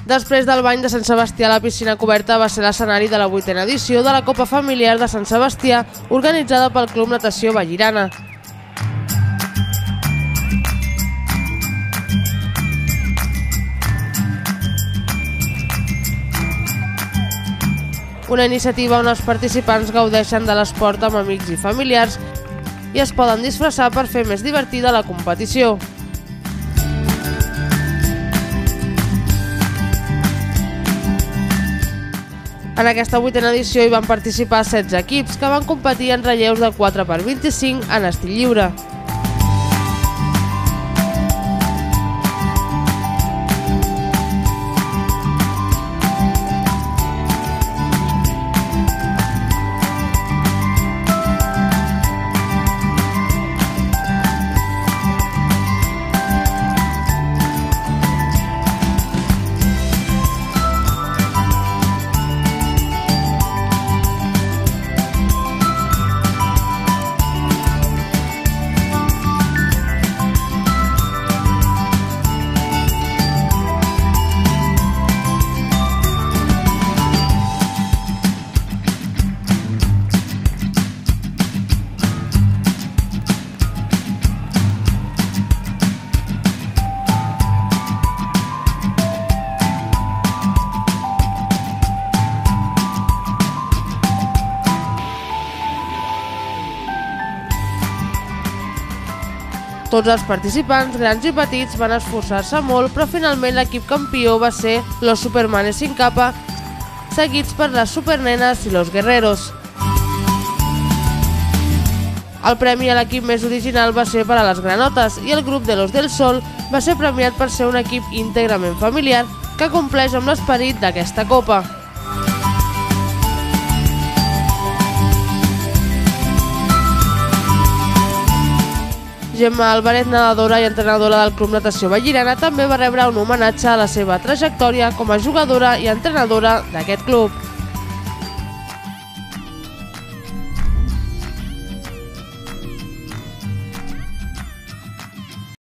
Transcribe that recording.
Després del bany de Sant Sebastià, la piscina coberta va ser l'escenari de la 8a edició de la Copa Familiar de Sant Sebastià, organitzada pel Club Natació Vallirana. Una iniciativa on els participants gaudeixen de l'esport amb amics i familiars i es poden disfressar per fer més divertida la competició. En aquesta 8a edició hi van participar 16 equips que van competir en relleus de 4x25 en estil lliure. Tots els participants, grans i petits, van esforçar-se molt, però finalment l'equip campió va ser los Supermanes sin capa, seguits per les Supernenes i los Guerreros. El premi a l'equip més original va ser per a les Granotes i el grup de los del Sol va ser premiat per ser un equip íntegrament familiar que compleix amb l'esperit d'aquesta copa. Gemma Álvarez, nedadora i entrenadora del Club Natació Vallirana, també va rebre un homenatge a la seva trajectòria com a jugadora i entrenadora d'aquest club.